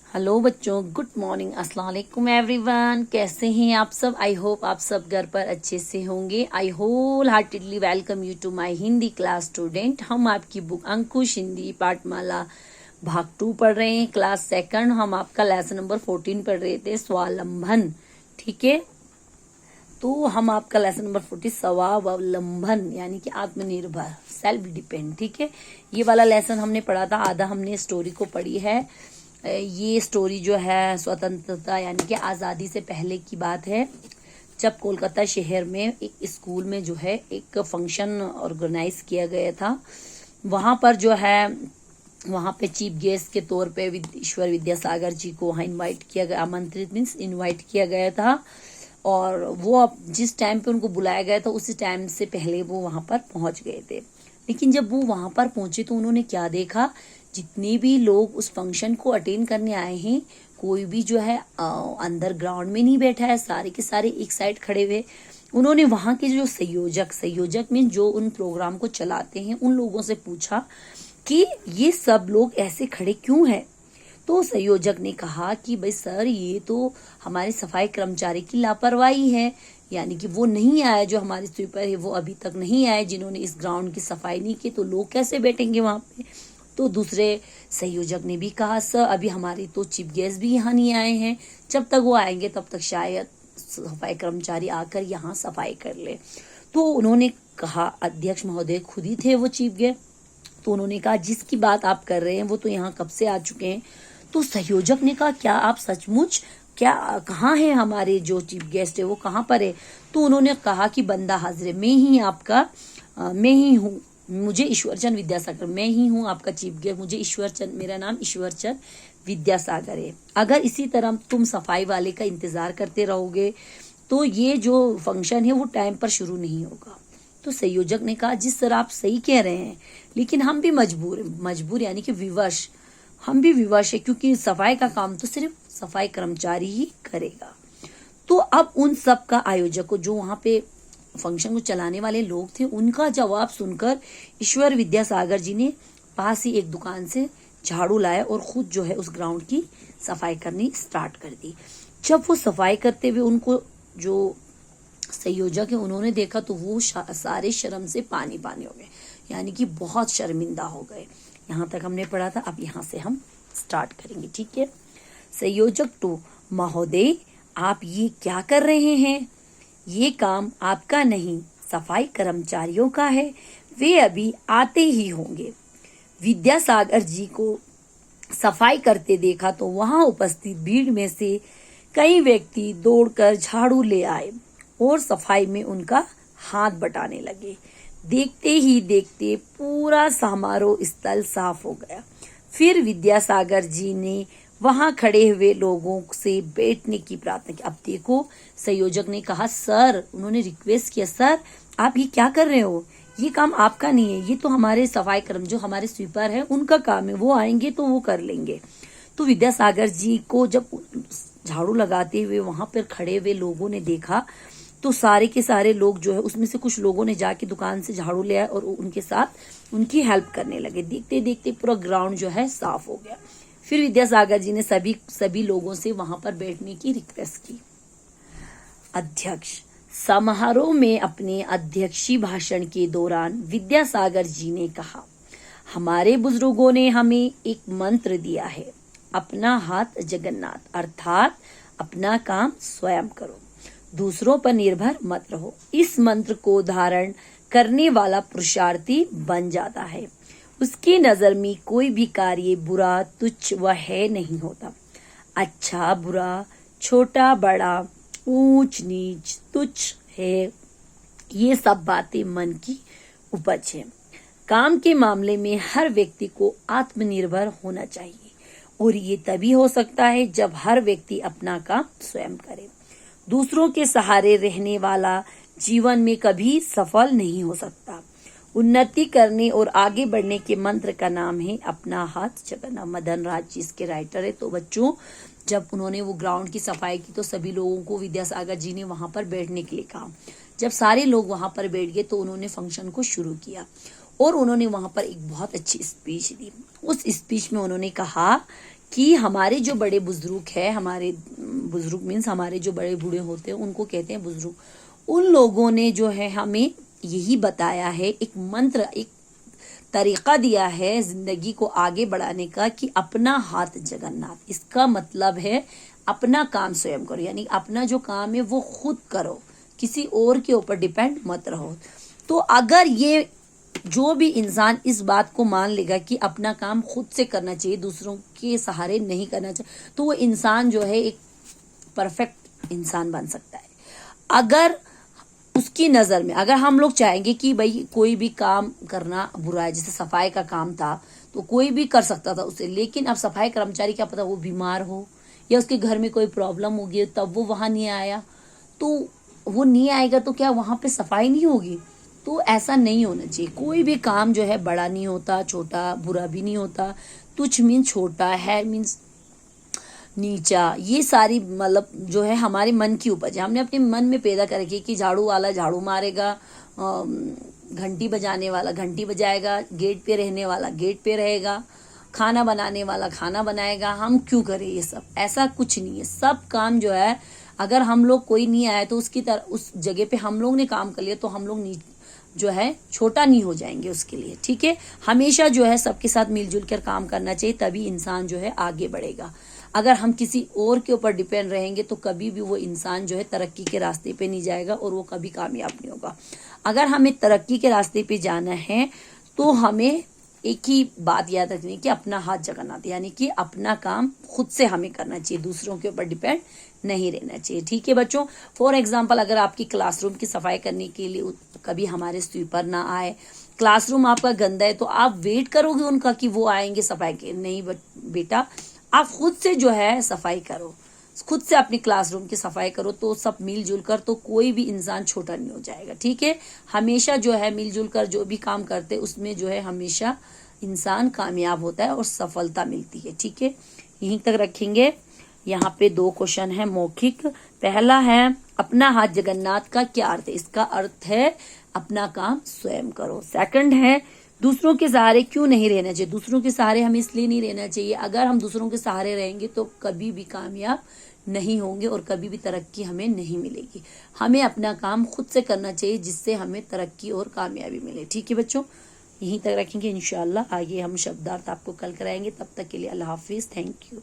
Hello बच्चों, good morning, अस्सलाम वालेकुम एवरीवन। कैसे हैं आप सब? आई होप आप सब घर पर अच्छे से होंगे। I wholeheartedly welcome you to my Hindi class student. हम आपकी बुक अंकुश हिंदी पाठमाला भाग 2 पढ़ रहे हैं, क्लास सेकंड। हम आपका लेसन नंबर 14 पढ़ रहे थे, स्वावलंबन। ठीक है, तो हम आपका लेसन नंबर 40 स्वावलंबन यानी कि आत्मनिर्भर, सेल्फ डिपेंड। ठीक है, ये वाला लेसन हमने पढ़ा था, आधा हमने स्टोरी को पढ़ी है। ये स्टोरी जो है स्वतंत्रता यानी कि आज़ादी से पहले की बात है, जब कोलकाता शहर में एक स्कूल में जो है एक फंक्शन ऑर्गेनाइज किया गया था। वहाँ पर जो है वहाँ पे चीफ गेस्ट के तौर पे ईश्वर विद्यासागर जी को वहाँ इनवाइट किया गया, आमंत्रित मीन्स इनवाइट किया गया था। और वो अब जिस टाइम पे उनको बुलाया गया था उसी टाइम से पहले वो वहाँ पर पहुँच गए थे। लेकिन जब वो वहाँ पर पहुंचे तो उन्होंने क्या देखा, जितने भी लोग उस फंक्शन को अटेंड करने आए हैं, कोई भी जो है अंदर ग्राउंड में नहीं बैठा है, सारे के सारे एक साइड खड़े हुए। उन्होंने वहाँ के जो संयोजक मीन जो उन प्रोग्राम को चलाते हैं, उन लोगों से पूछा कि ये सब लोग ऐसे खड़े क्यों हैं। तो संयोजक ने कहा कि भाई सर, ये तो हमारे सफाई कर्मचारी की लापरवाही है, यानी कि वो नहीं आए, जो हमारे स्वीपर है वो अभी तक नहीं आए, जिन्होंने इस ग्राउंड की सफाई नहीं की, तो लोग कैसे बैठेंगे वहां पे। तो दूसरे संयोजक ने भी कहा सर, अभी हमारे तो चीफ गेस्ट भी यहाँ नहीं आए हैं, जब तक वो आएंगे तब तक शायद सफाई कर्मचारी आकर यहाँ सफाई कर ले। तो उन्होंने कहा, अध्यक्ष महोदय खुद ही थे वो चीफ गेस्ट, तो उन्होंने कहा जिसकी बात आप कर रहे हैं वो तो यहाँ कब से आ चुके हैं। तो संयोजक ने कहा क्या आप सचमुच, क्या कहाँ है हमारे जो चीफ गेस्ट है, वो कहाँ पर है। तो उन्होंने कहा कि बंदा हाजिर, मैं ही आपका मैं ही हूँ, मुझे ईश्वरचंद विद्यासागर, मैं ही हूँ आपका चीफ गेस्ट, मुझे ईश्वरचंद, मेरा नाम ईश्वरचंद विद्यासागर है। अगर इसी तरह तुम सफाई वाले का इंतजार करते रहोगे तो ये जो फंक्शन है वो टाइम पर शुरू नहीं होगा। तो संयोजक ने कहा जिस तरह आप सही कह रहे हैं, लेकिन हम भी मजबूर यानी कि विवश, हम भी विवश है, क्योंकि सफाई का काम तो सिर्फ सफाई कर्मचारी ही करेगा। तो अब उन सब का आयोजक जो वहां पे फंक्शन को चलाने वाले लोग थे, उनका जवाब सुनकर ईश्वर विद्यासागर जी ने पास ही एक दुकान से झाड़ू लाया और खुद जो है उस ग्राउंड की सफाई करनी स्टार्ट कर दी। जब वो सफाई करते हुए उनको जो संयोजक है उन्होंने देखा तो वो सारे शर्म से पानी हो गए, यानी कि बहुत शर्मिंदा हो गए। यहाँ तक हमने पढ़ा था, अब यहाँ से हम स्टार्ट करेंगे। ठीक है, संयोजक 2, महोदय आप ये क्या कर रहे हैं, ये काम आपका नहीं, सफाई कर्मचारियों का है, वे अभी आते ही होंगे। विद्यासागर जी को सफाई करते देखा तो वहां उपस्थित भीड़ में से कई व्यक्ति दौड़कर झाड़ू ले आए और सफाई में उनका हाथ बटाने लगे। देखते ही देखते पूरा समारोह स्थल साफ हो गया। फिर विद्यासागर जी ने वहां खड़े हुए लोगों से बैठने की प्रार्थना की। अब देखो, संयोजक ने कहा सर, उन्होंने रिक्वेस्ट किया, सर आप ये क्या कर रहे हो, ये काम आपका नहीं है, ये तो हमारे सफाई कर्म जो हमारे स्वीपर है उनका काम है, वो आएंगे तो वो कर लेंगे। तो विद्यासागर जी को जब झाड़ू लगाते हुए वहां पर खड़े हुए लोगों ने देखा तो सारे के सारे लोग जो है, उसमें से कुछ लोगों ने जाके दुकान से झाड़ू ले आए और उनके साथ उनकी हेल्प करने लगे। देखते देखते पूरा ग्राउंड जो है साफ हो गया। फिर विद्यासागर जी ने सभी लोगों से वहां पर बैठने की रिक्वेस्ट की। अध्यक्ष समारोह में अपने अध्यक्षीय भाषण के दौरान विद्यासागर जी ने कहा, हमारे बुजुर्गों ने हमें एक मंत्र दिया है, अपना हाथ जगन्नाथ, अर्थात अपना काम स्वयं करो, दूसरों पर निर्भर मत रहो। इस मंत्र को धारण करने वाला पुरुषार्थी बन जाता है, उसकी नजर में कोई भी कार्य बुरा, तुच्छ व है नहीं होता। अच्छा बुरा, छोटा बड़ा, ऊंच नीच, तुच्छ है, ये सब बातें मन की उपज है। काम के मामले में हर व्यक्ति को आत्मनिर्भर होना चाहिए, और ये तभी हो सकता है जब हर व्यक्ति अपना काम स्वयं करे। दूसरों के सहारे रहने वाला जीवन में कभी सफल नहीं हो सकता। उन्नति करने और आगे बढ़ने के मंत्र का नाम है अपना हाथ जगन्नाथ। मदन राज जी इसके राइटर है। तो बच्चों, जब उन्होंने वो ग्राउंड की सफाई की तो सभी लोगों को विद्यासागर जी ने वहां पर बैठने के लिए कहा। जब सारे लोग वहां पर बैठ गए तो उन्होंने फंक्शन को शुरू किया और उन्होंने वहां पर एक बहुत अच्छी स्पीच दी। उस स्पीच में उन्होंने कहा कि हमारे जो बड़े बुजुर्ग है, हमारे बुजुर्ग मीन्स हमारे जो बड़े बूढ़े होते हैं उनको कहते हैं बुजुर्ग, उन लोगों ने जो है हमें यही बताया है, एक मंत्र, एक तरीका दिया है जिंदगी को आगे बढ़ाने का कि अपना हाथ जगन्नाथ। इसका मतलब है अपना काम स्वयं करो, यानी अपना जो काम है वो खुद करो, किसी और के ऊपर डिपेंड मत रहो। तो अगर ये जो भी इंसान इस बात को मान लेगा कि अपना काम खुद से करना चाहिए, दूसरों के सहारे नहीं करना चाहिए, तो वो इंसान जो है एक परफेक्ट इंसान बन सकता है। अगर उसकी नज़र में अगर हम लोग चाहेंगे कि भाई कोई भी काम करना बुरा है, जैसे सफाई का काम था तो कोई भी कर सकता था उसे, लेकिन अब सफाई कर्मचारी क्या पता वो बीमार हो या उसके घर में कोई प्रॉब्लम होगी तब वो वहां नहीं आया, तो वो नहीं आएगा तो क्या वहां पे सफाई नहीं होगी? तो ऐसा नहीं होना चाहिए। कोई भी काम जो है बड़ा नहीं होता, छोटा बुरा भी नहीं होता। तुच्छ मीन्स छोटा है, मीन्स नीचा, ये सारी मतलब जो है हमारे मन की उपज है। हमने अपने मन में पैदा कर रखी कि झाड़ू वाला झाड़ू मारेगा, घंटी बजाने वाला घंटी बजाएगा, गेट पे रहने वाला गेट पे रहेगा, खाना बनाने वाला खाना बनाएगा। हम क्यों करें ये सब? ऐसा कुछ नहीं है। सब काम जो है अगर हम लोग कोई नहीं आया तो उसकी तरह उस जगह पे हम लोग ने काम कर लिया तो हम लोग जो है छोटा नहीं हो जाएंगे उसके लिए। ठीक है, हमेशा जो है सबके साथ मिलजुल कर काम करना चाहिए, तभी इंसान जो है आगे बढ़ेगा। अगर हम किसी और के ऊपर डिपेंड रहेंगे तो कभी भी वो इंसान जो है तरक्की के रास्ते पे नहीं जाएगा और वो कभी कामयाब नहीं होगा। अगर हमें तरक्की के रास्ते पे जाना है तो हमें एक ही बात याद रखनी है कि अपना हाथ जगन्नाथ, यानी कि अपना काम खुद से हमें करना चाहिए, दूसरों के ऊपर डिपेंड नहीं रहना चाहिए। ठीक है बच्चों, फॉर एग्जाम्पल अगर आपकी क्लासरूम की सफाई करने के लिए कभी हमारे स्वीपर ना आए, क्लासरूम आपका गंदा है, तो आप वेट करोगे उनका कि वो आएंगे सफाई के? नहीं बेटा, आप खुद से जो है सफाई करो, खुद से अपनी क्लासरूम की सफाई करो, तो सब मिलजुल कर तो कोई भी इंसान छोटा नहीं हो जाएगा। ठीक है, हमेशा जो है मिलजुल कर जो भी काम करते उसमें जो है हमेशा इंसान कामयाब होता है और सफलता मिलती है। ठीक है, यहीं तक रखेंगे। यहाँ पे 2 क्वेश्चन है मौखिक। पहला है अपना हाथ जगन्नाथ का क्या अर्थ है? इसका अर्थ है अपना काम स्वयं करो। सेकंड है दूसरों के सहारे क्यों नहीं रहना चाहिए? दूसरों के सहारे हमें इसलिए नहीं रहना चाहिए, अगर हम दूसरों के सहारे रहेंगे तो कभी भी कामयाब नहीं होंगे और कभी भी तरक्की हमें नहीं मिलेगी। हमें अपना काम खुद से करना चाहिए जिससे हमें तरक्की और कामयाबी मिले। ठीक है बच्चों, यहीं तक रखेंगे। इंशाल्लाह आगे हम शब्दार्थ आपको कल कराएंगे। तब तक के लिए अल्लाह हाफिज, थैंक यू।